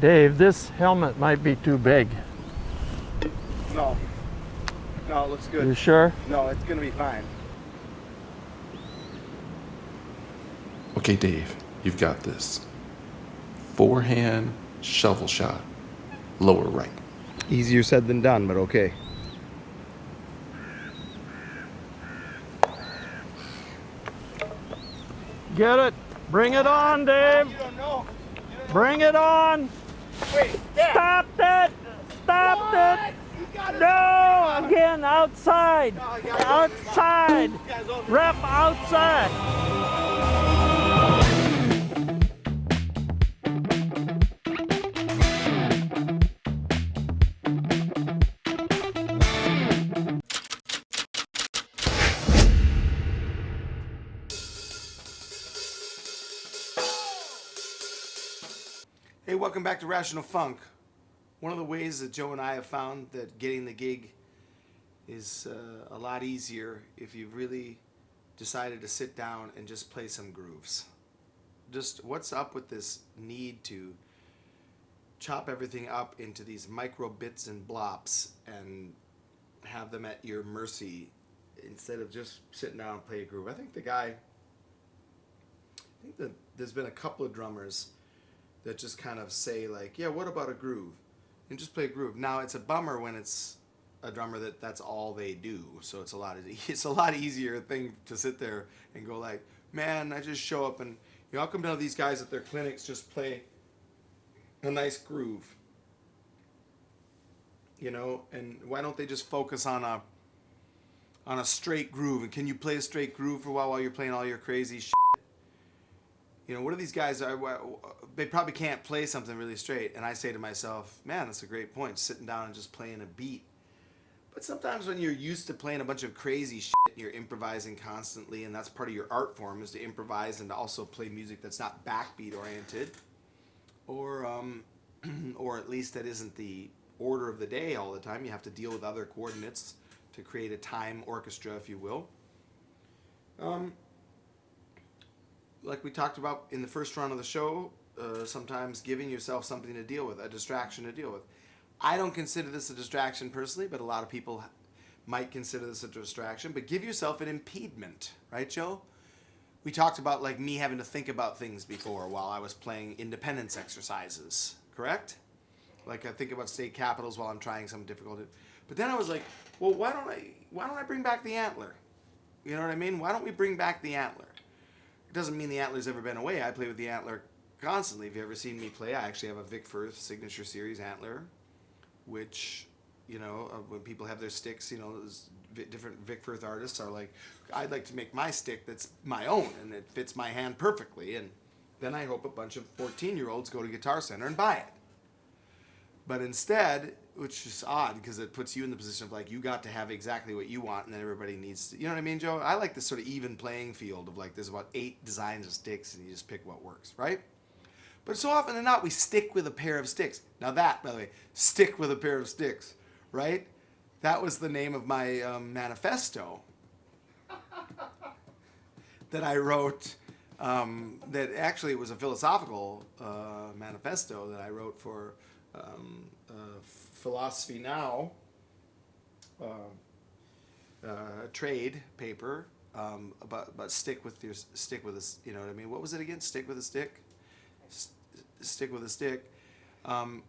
Dave, this helmet might be too big. No. No, it looks good. You sure? No, it's gonna be fine. Okay, Dave, you've got this. Forehand shovel shot, lower right. Easier said than done, but okay. Get it. Bring it on, Dave. You don't know. Bring it on. Wait, Dad. Stop it. Stop it. You got it. No, again, outside. No, I got it. Outside. You guys over. Rep outside. Hey, welcome back to Rational Funk. One of the ways that Joe and I have found that getting the gig is a lot easier if you've really decided to sit down and just play some grooves. Just what's up with this need to chop everything up into these micro bits and blops and have them at your mercy instead of just sitting down and play a groove. I think that there's been a couple of drummers that just kind of say like, yeah, what about a groove? And just play a groove. Now it's a bummer when it's a drummer that's all they do. So it's a lot easier thing to sit there and go like, man, I just show up and I'll come down to these guys at their clinics just play a nice groove. And why don't they just focus on a straight groove? And can you play a straight groove for a while you're playing all your crazy shit? What are these guys? They probably can't play something really straight. And I say to myself, man, that's a great point, sitting down and just playing a beat. But sometimes when you're used to playing a bunch of crazy shit, you're improvising constantly, and that's part of your art form, is to improvise and to also play music that's not backbeat oriented. Or at least that isn't the order of the day all the time. You have to deal with other coordinates to create a time orchestra, if you will. Like we talked about in the first round of the show, sometimes giving yourself something to deal with, a distraction to deal with. I don't consider this a distraction personally, but a lot of people might consider this a distraction. But give yourself an impediment, right, Joe? We talked about like me having to think about things before while I was playing independence exercises, correct? Like I think about state capitals while I'm trying something difficult. But then I was like, well, why don't I bring back the antler? You know what I mean? Why don't we bring back the antler? It doesn't mean the antler's ever been away. I play with the antler constantly. If you've ever seen me play, I actually have a Vic Firth Signature Series antler, which, when people have their sticks, different Vic Firth artists are like, I'd like to make my stick that's my own, and it fits my hand perfectly. And then I hope a bunch of 14-year-olds go to Guitar Center and buy it. But instead, which is odd because it puts you in the position of like, you got to have exactly what you want and then everybody needs to, you know what I mean, Joe? I like this sort of even playing field of like, there's about 8 designs of sticks and you just pick what works, right? But so often than not, we stick with a pair of sticks. Now that, by the way, stick with a pair of sticks, right? That was the name of my manifesto that I wrote, that actually was a philosophical manifesto that I wrote for Philosophy Now, trade paper, about stick with a, you know what I mean? What was it again? Stick with a stick? Stick with a stick. Talking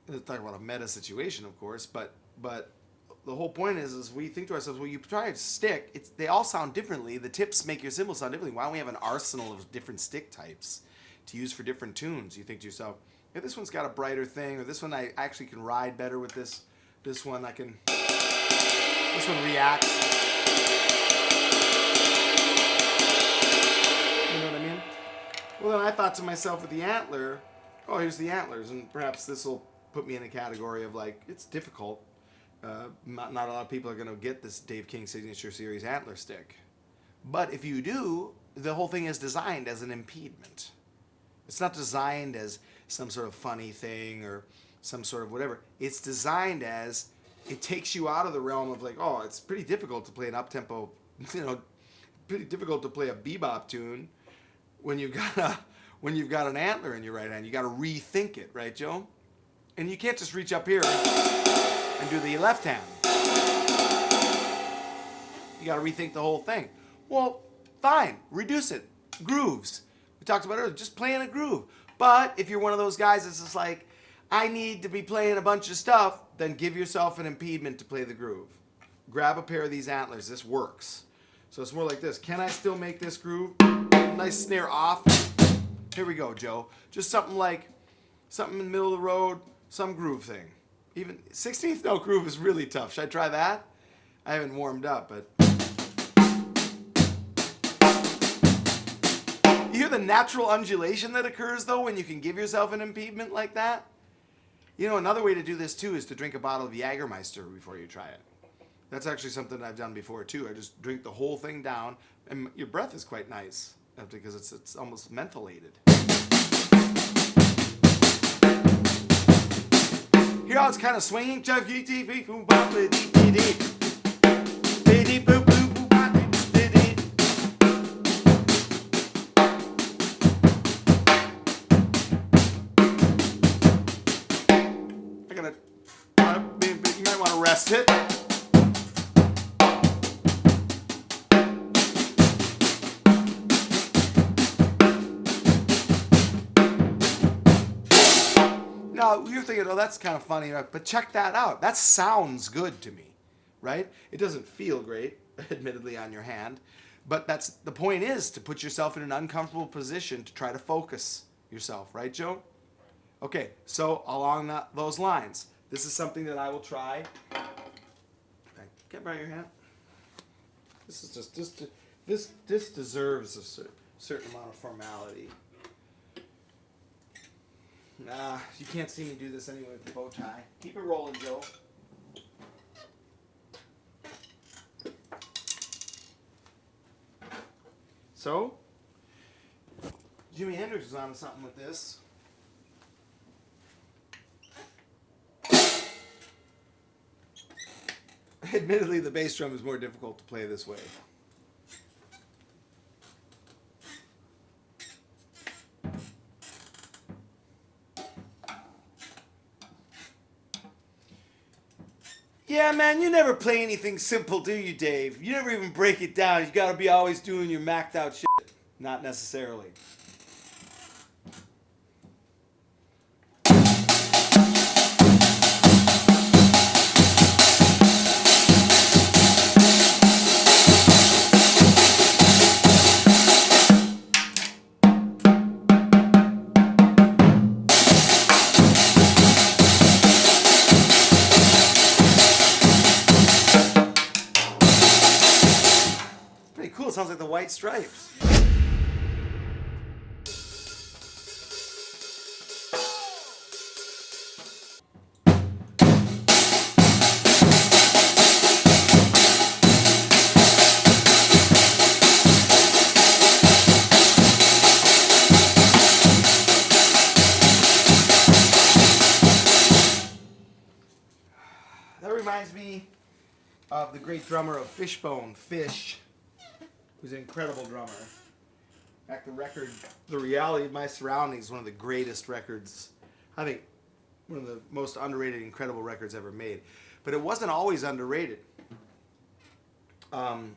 about a meta situation, of course, but the whole point is we think to ourselves, well, you try a stick, they all sound differently. The tips make your cymbals sound differently. Why don't we have an arsenal of different stick types to use for different tunes? You think to yourself, hey, this one's got a brighter thing, or this one I actually can ride better with this. This one this one reacts. You know what I mean? Well, then I thought to myself with the antler, oh, here's the antlers, and perhaps this will put me in a category of like, it's difficult. Not a lot of people are going to get this Dave King Signature Series antler stick. But if you do, the whole thing is designed as an impediment. It's not designed as some sort of funny thing or some sort of whatever. It's designed as, it takes you out of the realm of like, oh, it's pretty difficult to play an up-tempo, pretty difficult to play a bebop tune when you've got when you've got an antler in your right hand. You got to rethink it, right, Joe? And you can't just reach up here and do the left hand. You got to rethink the whole thing. Well, fine, reduce it. Grooves. We talked about it earlier, just playing a groove. But if you're one of those guys that's just like, I need to be playing a bunch of stuff, then give yourself an impediment to play the groove. Grab a pair of these antlers. This works. So it's more like this. Can I still make this groove? Nice snare off. Here we go, Joe. Just something like, something in the middle of the road, some groove thing. Even 16th note groove is really tough. Should I try that? I haven't warmed up, but. You hear the natural undulation that occurs, though, when you can give yourself an impediment like that? You know, another way to do this, too, is to drink a bottle of Jägermeister before you try it. That's actually something I've done before, too. I just drink the whole thing down, and your breath is quite nice because it's almost mentholated. Here how it's kind of swinging. You might want to rest it. Now, you're thinking, oh, that's kind of funny, but check that out. That sounds good to me, right? It doesn't feel great, admittedly, on your hand, but that's the point is to put yourself in an uncomfortable position to try to focus yourself, right, Joe? Okay, so along those lines, this is something that I will try. Can I borrow your hand? This is just this deserves a certain amount of formality. Nah, you can't see me do this anyway with the bow tie. Keep it rolling, Joe. So, Jimi Hendrix was on to something with this. Admittedly, the bass drum is more difficult to play this way. Yeah, man, you never play anything simple, do you, Dave? You never even break it down. You gotta be always doing your macked out shit. Not necessarily. Cool, sounds like the White Stripes. That reminds me of the great drummer of Fishbone, Fish. Who's an incredible drummer. In fact, the record, The Reality of My Surroundings, is one of the greatest records, I think, one of the most underrated, incredible records ever made. But it wasn't always underrated. In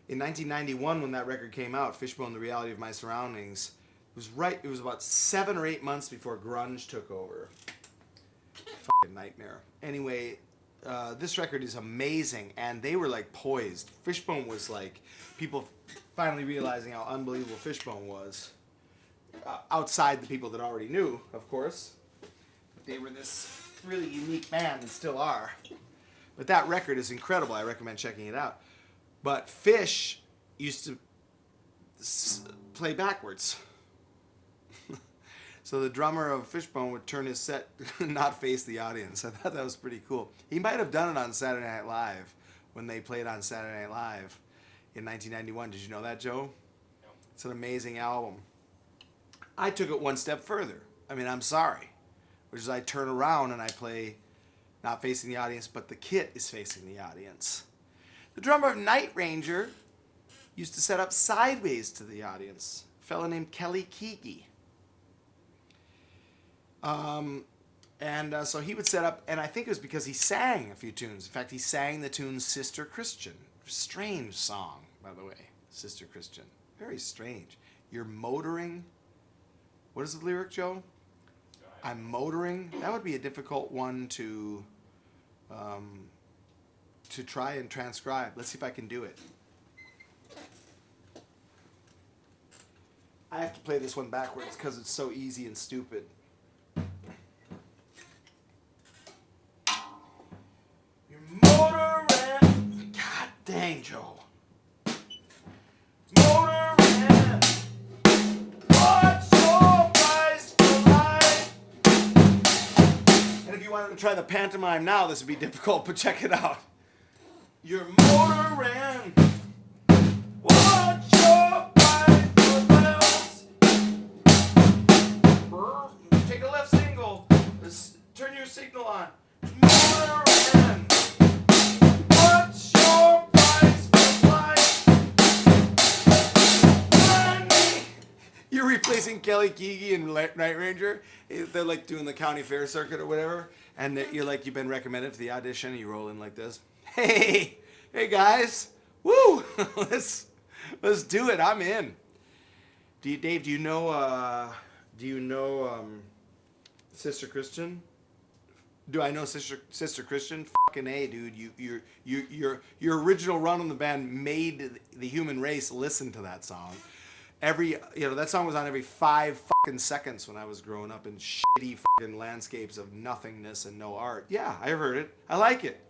1991, when that record came out, Fishbone, The Reality of My Surroundings, it was about 7 or 8 months before grunge took over. Fucking nightmare. Anyway, this record is amazing, and they were like poised. Fishbone was like, people finally realizing how unbelievable Fishbone was. Outside the people that already knew, of course. But they were this really unique band, and still are. But that record is incredible. I recommend checking it out. But Fish used to play backwards. So the drummer of Fishbone would turn his set, not face the audience. I thought that was pretty cool. He might have done it on Saturday Night Live when they played on Saturday Night Live in 1991. Did you know that, Joe? No. It's an amazing album. I took it one step further. I mean, I'm sorry. Which is I turn around and I play not facing the audience, but the kit is facing the audience. The drummer of Night Ranger used to set up sideways to the audience fellow named Kelly Keegi. So he would set up, and I think it was because he sang a few tunes. In fact, he sang the tune Sister Christian. Strange song, by the way, Sister Christian. Very strange. You're motoring. What is the lyric, Joe? I'm motoring. That would be a difficult one to try and transcribe. Let's see if I can do it. I have to play this one backwards because it's so easy and stupid. You're motoring. God dang, Joe. Motoring. What's your price for life? And if you wanted to try the pantomime now, this would be difficult, but check it out. You're motoring. What's your price for bells? Take a left single. Turn your signal on. Motoring. What's your price for life? You're replacing Kelly Keegi and Night Ranger. They're like doing the county fair circuit or whatever, and you're like, you've been recommended for the audition, and you roll in like this. Hey guys, woo! let's do it. I'm in. Dave, do you know Sister Christian? Do I know Sister Christian? Fucking A, dude. Your original run on the band made the human race listen to that song. That song was on every 5 fucking seconds when I was growing up in shitty fucking landscapes of nothingness and no art. Yeah, I heard it. I like it.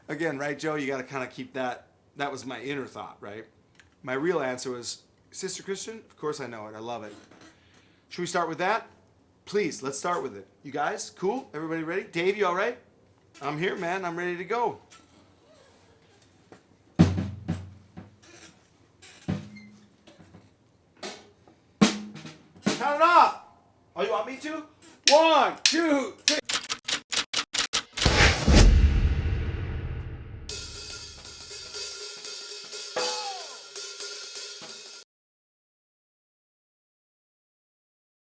Again, right, Joe? You got to kind of keep that. That was my inner thought, right? My real answer was Sister Christian. Of course I know it. I love it. Should we start with that? Please, let's start with it. You guys, cool? Everybody ready? Dave, you all right? I'm here, man. I'm ready to go. Count it off. Oh, you want me to? 1, 2, 3.